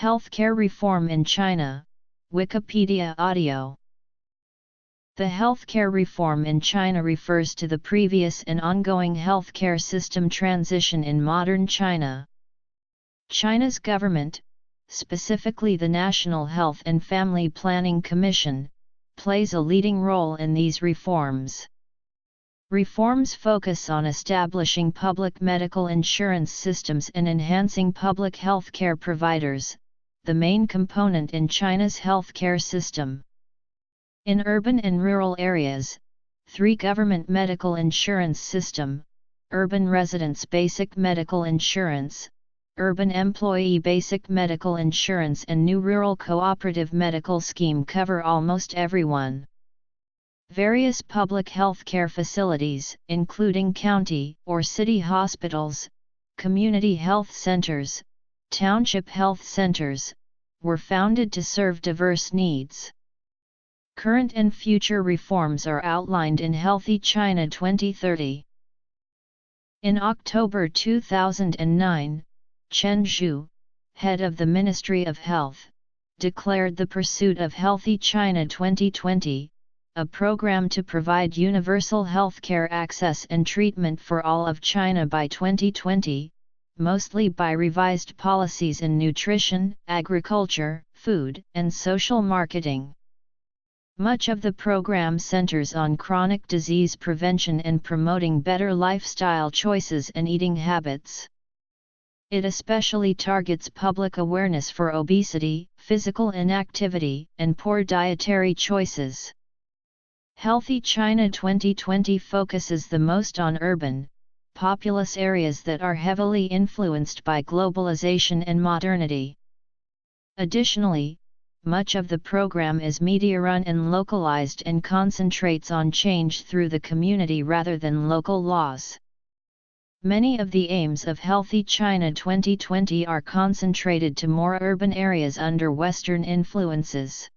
Healthcare reform in China, Wikipedia audio. The healthcare reform in China refers to the previous and ongoing healthcare system transition in modern China. China's government, specifically the National Health and Family Planning Commission, plays a leading role in these reforms. Reforms focus on establishing public medical insurance systems and enhancing public healthcare providers, the main component in China's healthcare system. In urban and rural areas, 3 government medical insurance system, urban residents basic medical insurance, urban employee basic medical insurance and new rural cooperative medical scheme cover almost everyone. Various public healthcare facilities, including county or city hospitals, community health centers, township health centers, were founded to serve diverse needs. Current and future reforms are outlined in Healthy China 2030. In October 2009, Chen Zhu, head of the Ministry of Health, declared the pursuit of Healthy China 2020, a program to provide universal healthcare access and treatment for all of China by 2020, mostly by revised policies in nutrition, agriculture, food, and social marketing. Much of the program centers on chronic disease prevention and promoting better lifestyle choices and eating habits. It especially targets public awareness for obesity, physical inactivity, and poor dietary choices. Healthy China 2020 focuses the most on urban, populous areas that are heavily influenced by globalization and modernity. Additionally, much of the program is media-run and localized and concentrates on change through the community rather than local laws. Many of the aims of Healthy China 2020 are concentrated to more urban areas under Western influences.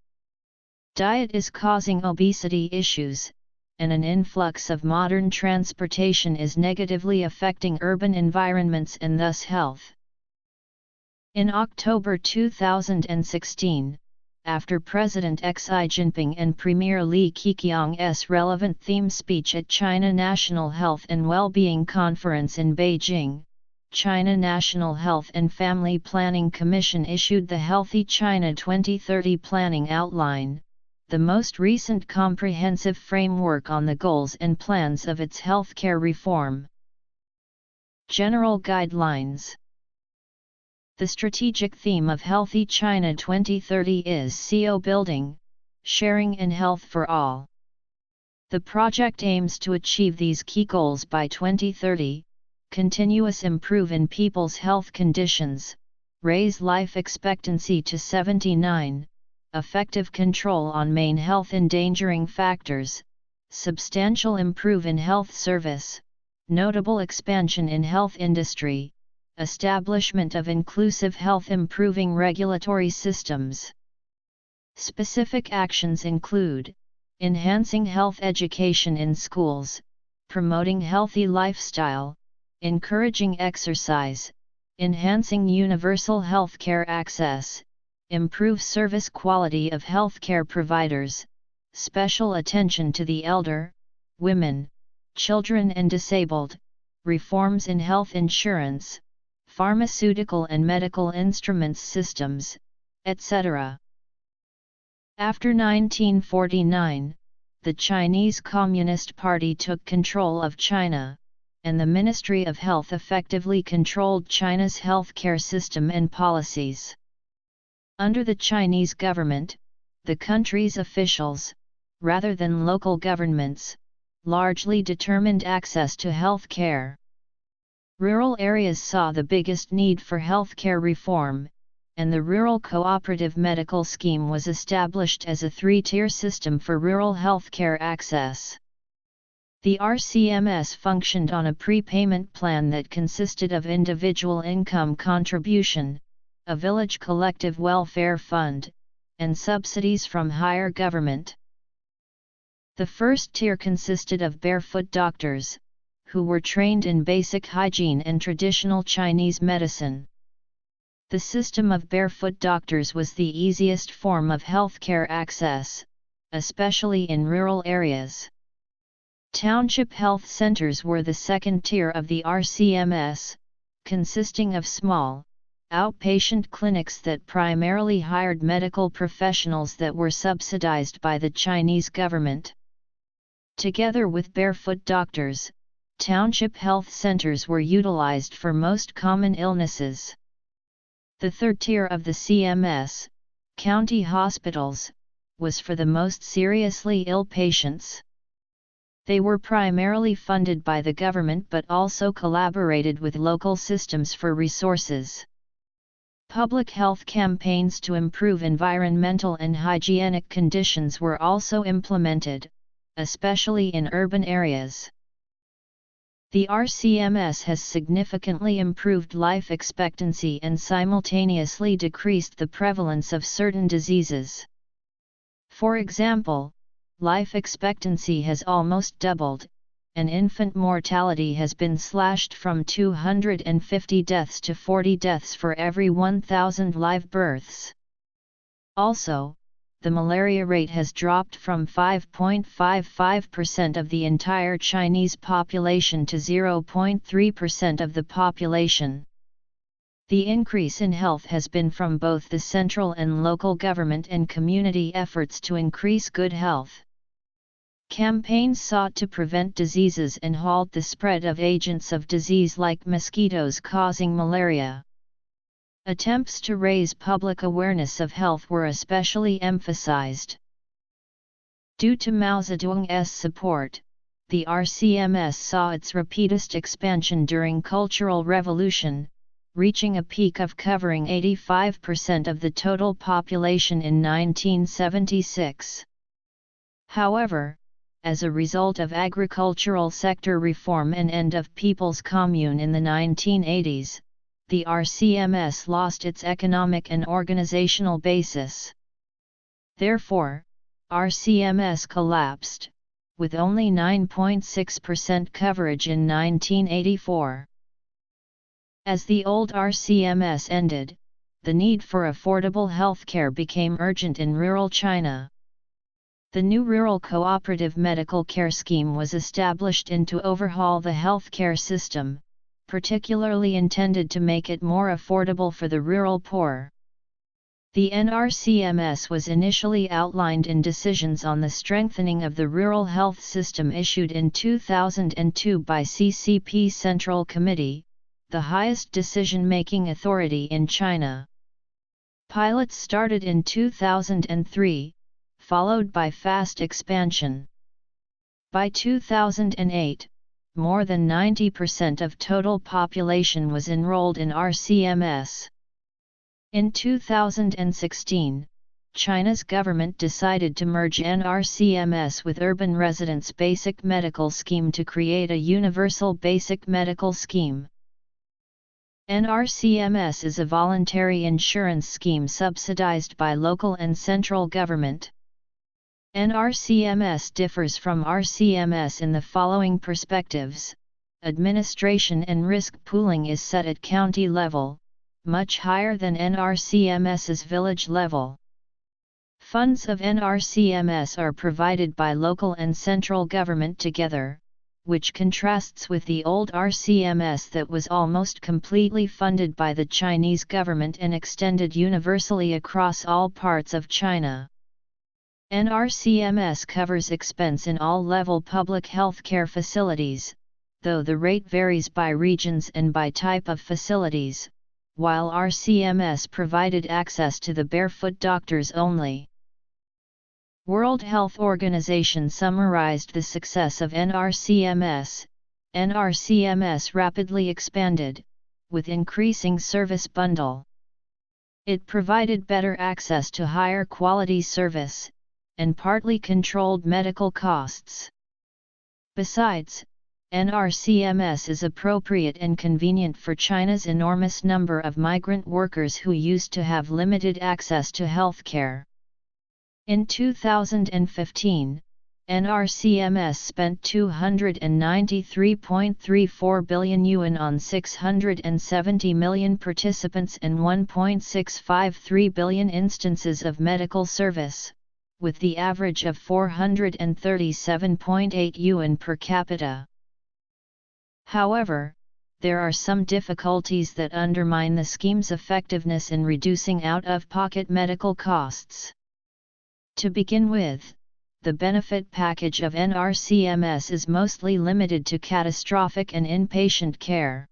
Diet is causing obesity issues, and an influx of modern transportation is negatively affecting urban environments and thus health. In October 2016, after President Xi Jinping and Premier Li Keqiang's relevant theme speech at China National Health and Well-being Conference in Beijing, China National Health and Family Planning Commission issued the Healthy China 2030 Planning Outline, the most recent comprehensive framework on the goals and plans of its healthcare reform. General Guidelines. The strategic theme of Healthy China 2030 is CO building, sharing and health for all. The project aims to achieve these key goals by 2030, continuous improve in people's health conditions, raise life expectancy to 79, effective control on main health endangering factors, substantial improve in health service, notable expansion in health industry, establishment of inclusive health improving regulatory systems. Specific actions include enhancing health education in schools, promoting healthy lifestyle, encouraging exercise, enhancing universal healthcare access, improve service quality of healthcare providers, special attention to the elder, women, children and disabled, reforms in health insurance, pharmaceutical and medical instruments systems, etc. After 1949, the Chinese Communist Party took control of China, and the Ministry of Health effectively controlled China's healthcare system and policies. Under the Chinese government, the country's officials, rather than local governments, largely determined access to health care. Rural areas saw the biggest need for healthcare reform, and the Rural Cooperative Medical Scheme was established as a 3-tier system for rural healthcare access. The RCMS functioned on a prepayment plan that consisted of individual income contribution, a village collective welfare fund, and subsidies from higher government. The first tier consisted of barefoot doctors, who were trained in basic hygiene and traditional Chinese medicine. The system of barefoot doctors was the easiest form of healthcare access, especially in rural areas. Township health centers were the second tier of the RCMS, consisting of small, outpatient clinics that primarily hired medical professionals that were subsidized by the Chinese government. Together with barefoot doctors, township health centers were utilized for most common illnesses. The third tier of the CMS, county hospitals, was for the most seriously ill patients. They were primarily funded by the government but also collaborated with local systems for resources. Public health campaigns to improve environmental and hygienic conditions were also implemented, especially in urban areas. The RCMS has significantly improved life expectancy and simultaneously decreased the prevalence of certain diseases. For example, life expectancy has almost doubled, and infant mortality has been slashed from 250 deaths to 40 deaths for every 1,000 live births. Also, the malaria rate has dropped from 5.55% of the entire Chinese population to 0.3% of the population. The increase in health has been from both the central and local government and community efforts to increase good health. Campaigns sought to prevent diseases and halt the spread of agents of disease like mosquitoes causing malaria. Attempts to raise public awareness of health were especially emphasized. Due to Mao Zedong's support, the RCMS saw its rapidest expansion during Cultural Revolution, reaching a peak of covering 85% of the total population in 1976. However, as a result of agricultural sector reform and end of People's Commune in the 1980s, the RCMS lost its economic and organizational basis. Therefore, RCMS collapsed, with only 9.6% coverage in 1984. As the old RCMS ended, the need for affordable healthcare became urgent in rural China. The new Rural Cooperative Medical Care Scheme was established to overhaul the healthcare system, particularly intended to make it more affordable for the rural poor. The NRCMS was initially outlined in decisions on the strengthening of the rural health system issued in 2002 by CCP Central Committee, the highest decision-making authority in China. Pilots started in 2003, followed by fast expansion. By 2008, more than 90% of total population was enrolled in RCMS. In 2016, China's government decided to merge NRCMS with Urban Residents Basic Medical Scheme to create a universal basic medical scheme. NRCMS is a voluntary insurance scheme subsidized by local and central government. NRCMS differs from RCMS in the following perspectives: administration and risk pooling is set at county level, much higher than NRCMS's village level. Funds of NRCMS are provided by local and central government together, which contrasts with the old RCMS that was almost completely funded by the Chinese government and extended universally across all parts of China. NRCMS covers expense in all level public healthcare facilities, though the rate varies by regions and by type of facilities, while RCMS provided access to the barefoot doctors only. World Health Organization summarized the success of NRCMS. NRCMS rapidly expanded, with increasing service bundle. It provided better access to higher quality service, and partly controlled medical costs. Besides, NRCMS is appropriate and convenient for China's enormous number of migrant workers who used to have limited access to healthcare. In 2015, NRCMS spent 293.34 billion yuan on 670 million participants and 1.653 billion instances of medical service, with the average of 437.8 yuan per capita. However, there are some difficulties that undermine the scheme's effectiveness in reducing out-of-pocket medical costs. To begin with, the benefit package of NRCMS is mostly limited to catastrophic and inpatient care.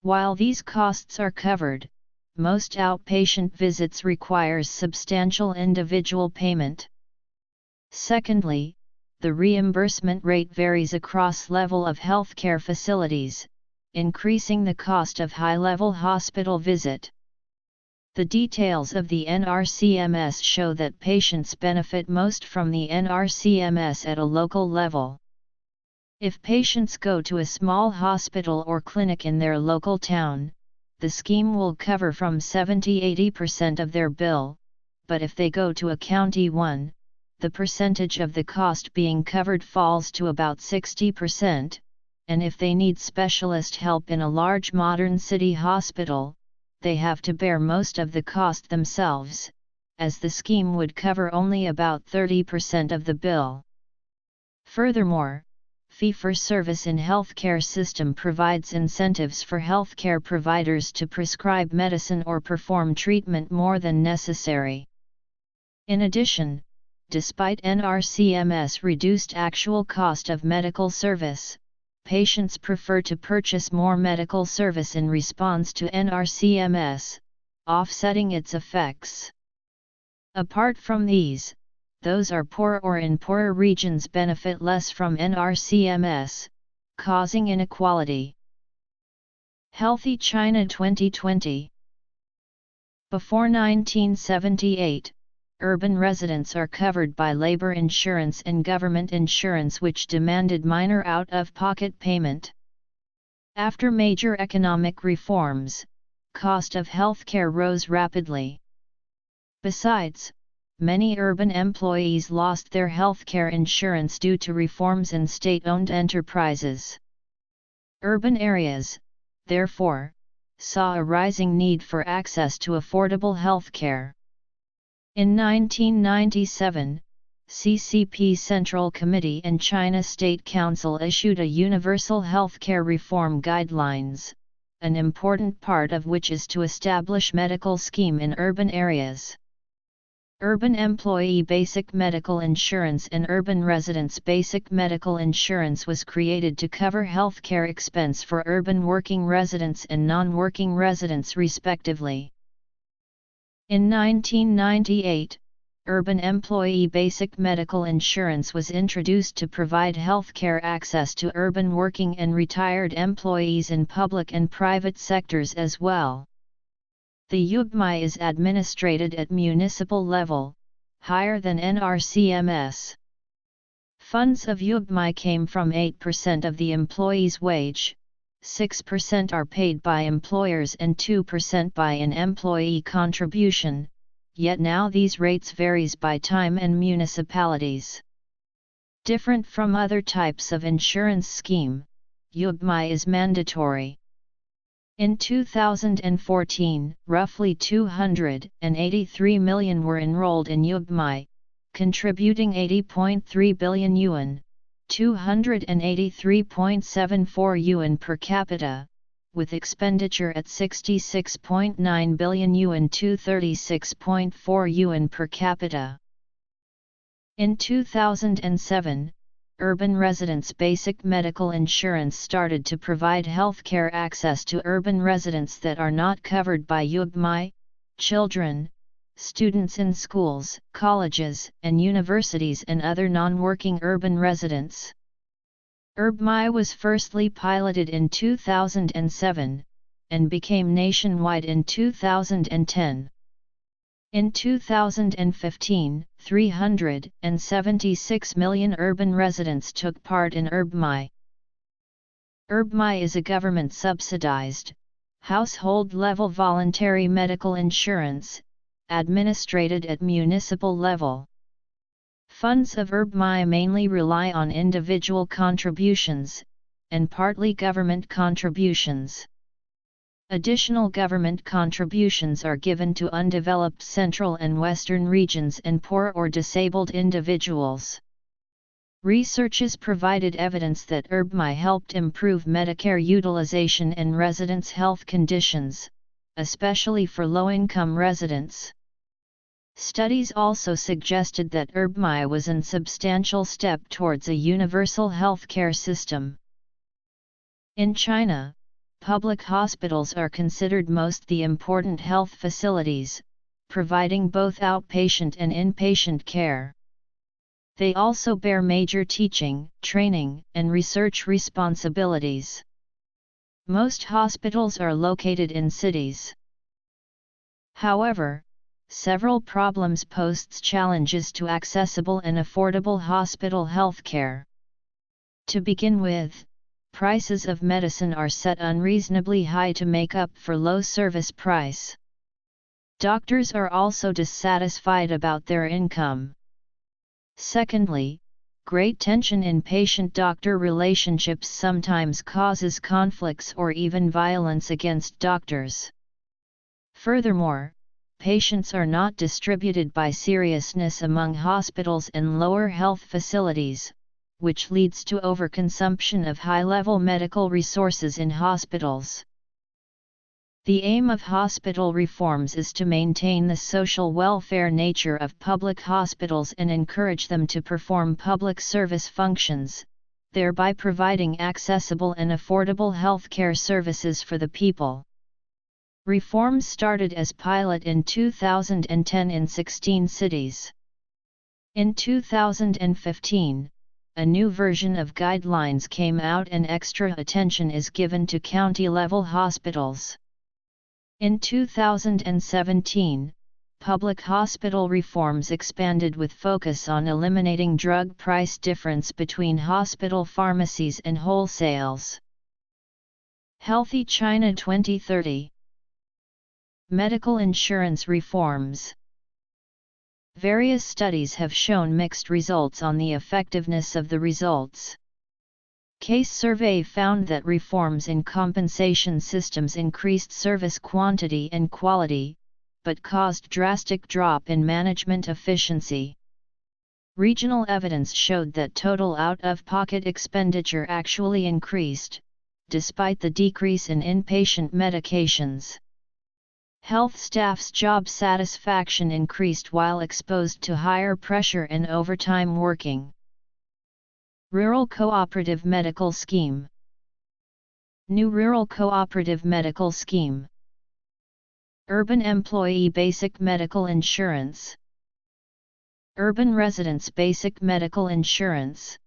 While these costs are covered, most outpatient visits requires substantial individual payment. Secondly, the reimbursement rate varies across level of healthcare facilities, increasing the cost of high-level hospital visit. The details of the NRCMS show that patients benefit most from the NRCMS at a local level. If patients go to a small hospital or clinic in their local town, the scheme will cover from 70–80% of their bill, but if they go to a county one, the percentage of the cost being covered falls to about 60%, and if they need specialist help in a large modern city hospital, they have to bear most of the cost themselves, as the scheme would cover only about 30% of the bill. Furthermore, fee-for-service in healthcare system provides incentives for healthcare providers to prescribe medicine or perform treatment more than necessary. In addition, despite NRCMS reduced actual cost of medical service, patients prefer to purchase more medical service in response to NRCMS, offsetting its effects. Apart from these, those are poor or in poorer regions benefit less from NRCMS, causing inequality. Healthy China 2020. Before 1978, urban residents are covered by labor insurance and government insurance, which demanded minor out-of-pocket payment. After major economic reforms, cost of healthcare rose rapidly. Besides, many urban employees lost their healthcare insurance due to reforms in state-owned enterprises. Urban areas, therefore, saw a rising need for access to affordable healthcare. In 1997, CCP Central Committee and China State Council issued a Universal Healthcare Reform Guidelines, an important part of which is to establish medical scheme in urban areas. Urban Employee Basic Medical Insurance and Urban Residents Basic Medical Insurance was created to cover healthcare expense for urban working residents and non-working residents respectively. In 1998, Urban Employee Basic Medical Insurance was introduced to provide healthcare access to urban working and retired employees in public and private sectors as well. The UBMI is administrated at municipal level, higher than NRCMS. Funds of UBMI came from 8% of the employee's wage, 6% are paid by employers and 2% by an employee contribution, yet now these rates varies by time and municipalities. Different from other types of insurance scheme, UBMI is mandatory. In 2014, roughly 283 million were enrolled in UBMI, contributing 80.3 billion yuan, 283.74 yuan per capita, with expenditure at 66.9 billion yuan to 36.4 yuan per capita. In 2007, Urban Residents Basic Medical Insurance started to provide healthcare access to urban residents that are not covered by UBMI, children, students in schools, colleges, and universities and other non-working urban residents. UBMI was firstly piloted in 2007, and became nationwide in 2010. In 2015, 376 million urban residents took part in UBMI. UBMI is a government-subsidized, household-level voluntary medical insurance, administrated at municipal level. Funds of IRB-MI mainly rely on individual contributions, and partly government contributions. Additional government contributions are given to undeveloped central and western regions and poor or disabled individuals. Research has provided evidence that IRB-MI helped improve Medicare utilization and residents' health conditions, especially for low-income residents. Studies also suggested that IRB-MI was a substantial step towards a universal health care system. In China, public hospitals are considered most the important health facilities, providing both outpatient and inpatient care. They also bear major teaching, training, and research responsibilities. Most hospitals are located in cities. However, several problems pose challenges to accessible and affordable hospital health care. To begin with, prices of medicine are set unreasonably high to make up for low service price. Doctors are also dissatisfied about their income. Secondly, great tension in patient-doctor relationships sometimes causes conflicts or even violence against doctors. Furthermore, patients are not distributed by seriousness among hospitals and lower health facilities, which leads to overconsumption of high-level medical resources in hospitals. The aim of hospital reforms is to maintain the social welfare nature of public hospitals and encourage them to perform public service functions, thereby providing accessible and affordable healthcare services for the people. Reforms started as pilot in 2010 in 16 cities. In 2015, a new version of guidelines came out and extra attention is given to county-level hospitals. In 2017, public hospital reforms expanded with focus on eliminating drug price difference between hospital pharmacies and wholesales. Healthy China 2030. Medical insurance reforms. Various studies have shown mixed results on the effectiveness of the results. Case survey found that reforms in compensation systems increased service quantity and quality, but caused drastic drop in management efficiency. Regional evidence showed that total out-of-pocket expenditure actually increased, despite the decrease in inpatient medications. Health staff's job satisfaction increased while exposed to higher pressure and overtime working. Rural Cooperative Medical Scheme. New Rural Cooperative Medical Scheme. Urban Employee Basic Medical Insurance. Urban Residents Basic Medical Insurance.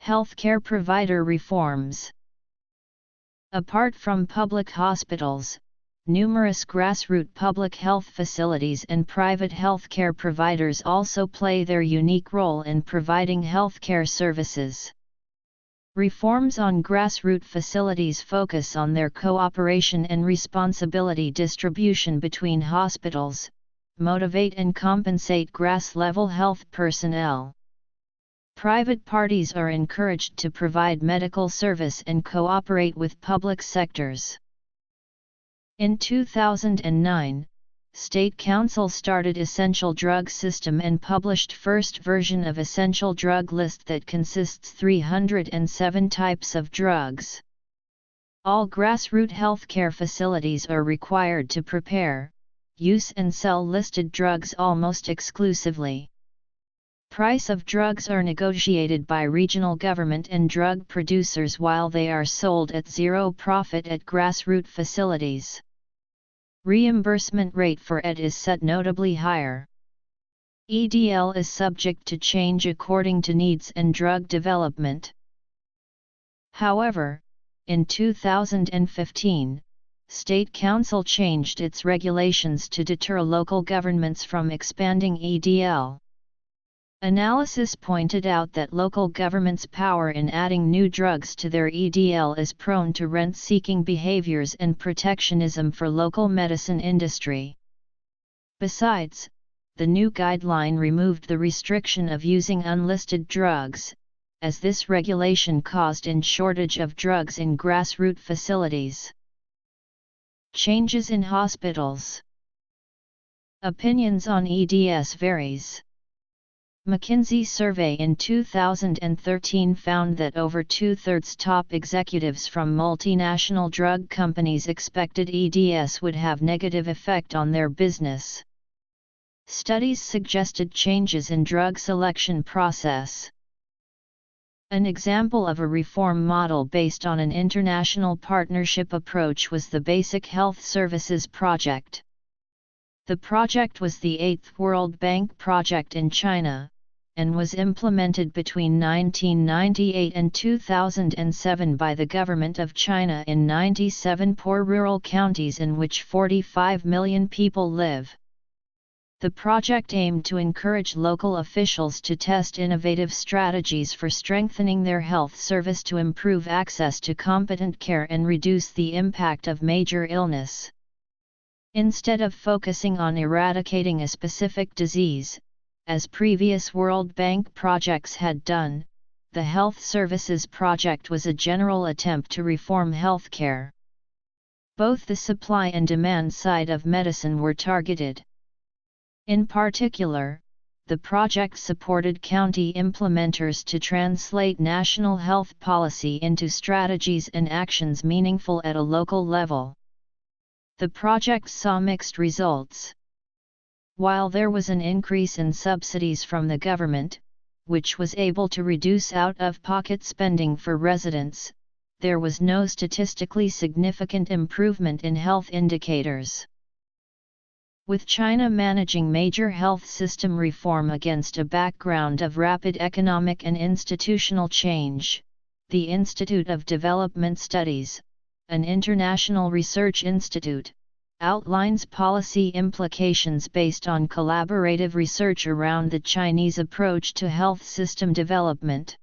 Healthcare Provider Reforms. Apart from public hospitals, numerous grassroots public health facilities and private healthcare providers also play their unique role in providing healthcare services. Reforms on grassroots facilities focus on their cooperation and responsibility distribution between hospitals, motivate and compensate grass-level health personnel. Private parties are encouraged to provide medical service and cooperate with public sectors. In 2009, State Council started Essential Drug System and published first version of Essential Drug List that consists 307 types of drugs. All grassroots healthcare facilities are required to prepare, use and sell listed drugs almost exclusively. Price of drugs are negotiated by regional government and drug producers while they are sold at zero profit at grassroots facilities. Reimbursement rate for ED is set notably higher. EDL is subject to change according to needs and drug development. However, in 2015, State Council changed its regulations to deter local governments from expanding EDL. Analysis pointed out that local governments' power in adding new drugs to their EDL is prone to rent-seeking behaviors and protectionism for local medicine industry. Besides, the new guideline removed the restriction of using unlisted drugs, as this regulation caused a shortage of drugs in grassroots facilities. Changes in hospitals. Opinions on EDS varies. McKinsey survey in 2013 found that over two-thirds top executives from multinational drug companies expected EDS would have negative effect on their business. Studies suggested changes in drug selection process. An example of a reform model based on an international partnership approach was the Basic Health Services Project. The project was the 8th World Bank project in China, and was implemented between 1998 and 2007 by the government of China in 97 poor rural counties in which 45 million people live. The project aimed to encourage local officials to test innovative strategies for strengthening their health service to improve access to competent care and reduce the impact of major illness. Instead of focusing on eradicating a specific disease, as previous World Bank projects had done, the Health Services Project was a general attempt to reform healthcare. Both the supply and demand side of medicine were targeted. In particular, the project supported county implementers to translate national health policy into strategies and actions meaningful at a local level. The project saw mixed results. While there was an increase in subsidies from the government, which was able to reduce out-of-pocket spending for residents, there was no statistically significant improvement in health indicators. With China managing major health system reform against a background of rapid economic and institutional change, the Institute of Development Studies, an international research institute, outlines policy implications based on collaborative research around the Chinese approach to health system development.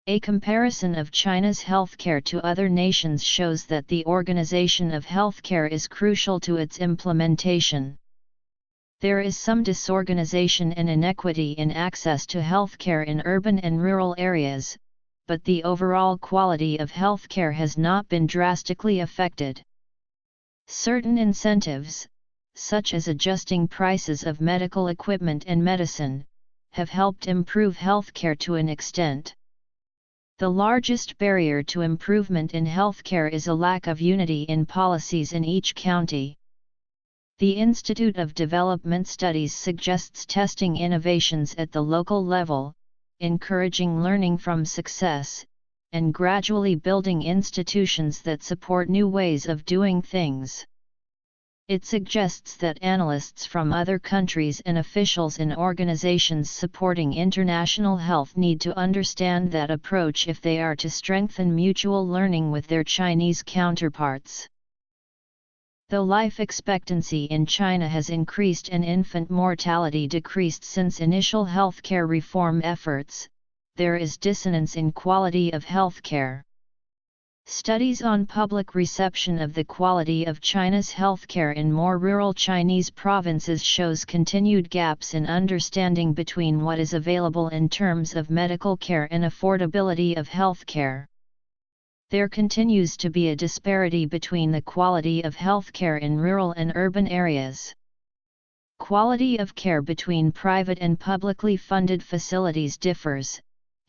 A comparison of China's healthcare to other nations shows that the organization of healthcare is crucial to its implementation. There is some disorganization and inequity in access to healthcare in urban and rural areas, but the overall quality of healthcare has not been drastically affected. Certain incentives, such as adjusting prices of medical equipment and medicine, have helped improve healthcare to an extent. The largest barrier to improvement in healthcare is a lack of unity in policies in each county. The Institute of Development Studies suggests testing innovations at the local level, encouraging learning from success, and gradually building institutions that support new ways of doing things. It suggests that analysts from other countries and officials in organizations supporting international health need to understand that approach if they are to strengthen mutual learning with their Chinese counterparts. Though life expectancy in China has increased and infant mortality decreased since initial healthcare reform efforts, there is dissonance in quality of healthcare. Studies on public reception of the quality of China's healthcare in more rural Chinese provinces shows continued gaps in understanding between what is available in terms of medical care and affordability of healthcare. There continues to be a disparity between the quality of healthcare in rural and urban areas. Quality of care between private and publicly funded facilities differs,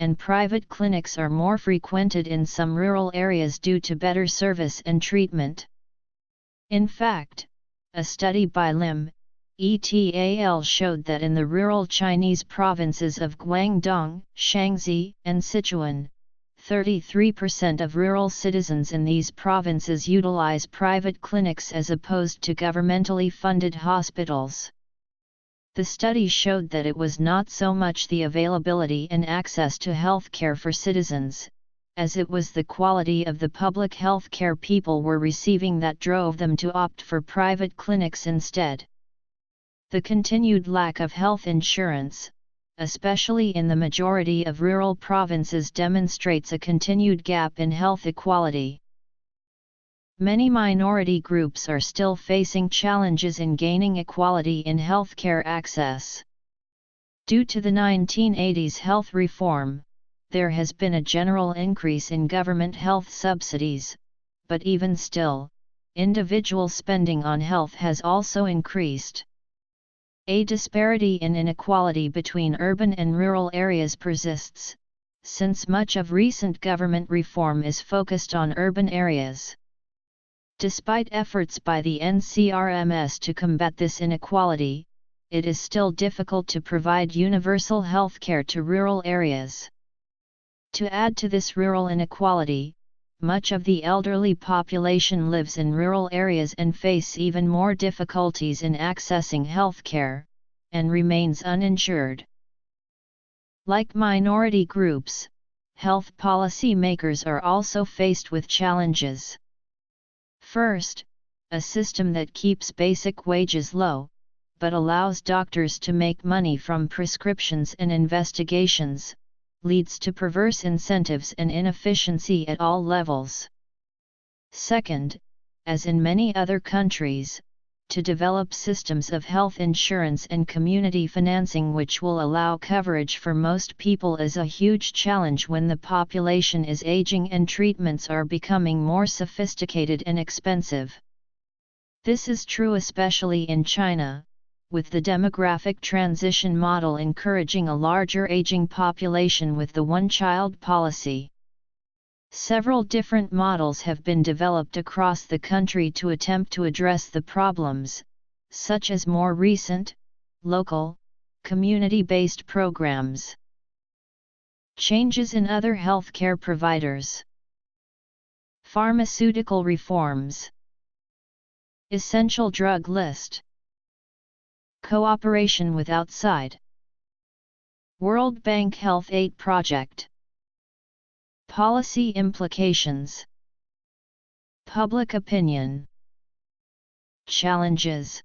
and private clinics are more frequented in some rural areas due to better service and treatment. In fact, a study by Lim, et al. Showed that in the rural Chinese provinces of Guangdong, Shaanxi, and Sichuan, 33% of rural citizens in these provinces utilize private clinics as opposed to governmentally funded hospitals. The study showed that it was not so much the availability and access to healthcare for citizens, as it was the quality of the public healthcare people were receiving that drove them to opt for private clinics instead. The continued lack of health insurance, especially in the majority of rural provinces, demonstrates a continued gap in health equality. Many minority groups are still facing challenges in gaining equality in healthcare access. Due to the 1980s health reform, there has been a general increase in government health subsidies, but even still, individual spending on health has also increased. A disparity in inequality between urban and rural areas persists, since much of recent government reform is focused on urban areas. Despite efforts by the NCRMS to combat this inequality, it is still difficult to provide universal health care to rural areas. To add to this rural inequality, much of the elderly population lives in rural areas and face even more difficulties in accessing health care, and remains uninsured. Like minority groups, health policy makers are also faced with challenges. First, a system that keeps basic wages low, but allows doctors to make money from prescriptions and investigations, leads to perverse incentives and inefficiency at all levels. Second, as in many other countries, to develop systems of health insurance and community financing which will allow coverage for most people is a huge challenge when the population is aging and treatments are becoming more sophisticated and expensive. This is true especially in China, with the demographic transition model encouraging a larger aging population with the one-child policy. Several different models have been developed across the country to attempt to address the problems, such as more recent, local, community-based programs. Changes in other healthcare providers. Pharmaceutical reforms. Essential drug list. Cooperation with outside. World Bank Health Aid Project. Policy implications. Public opinion. Challenges.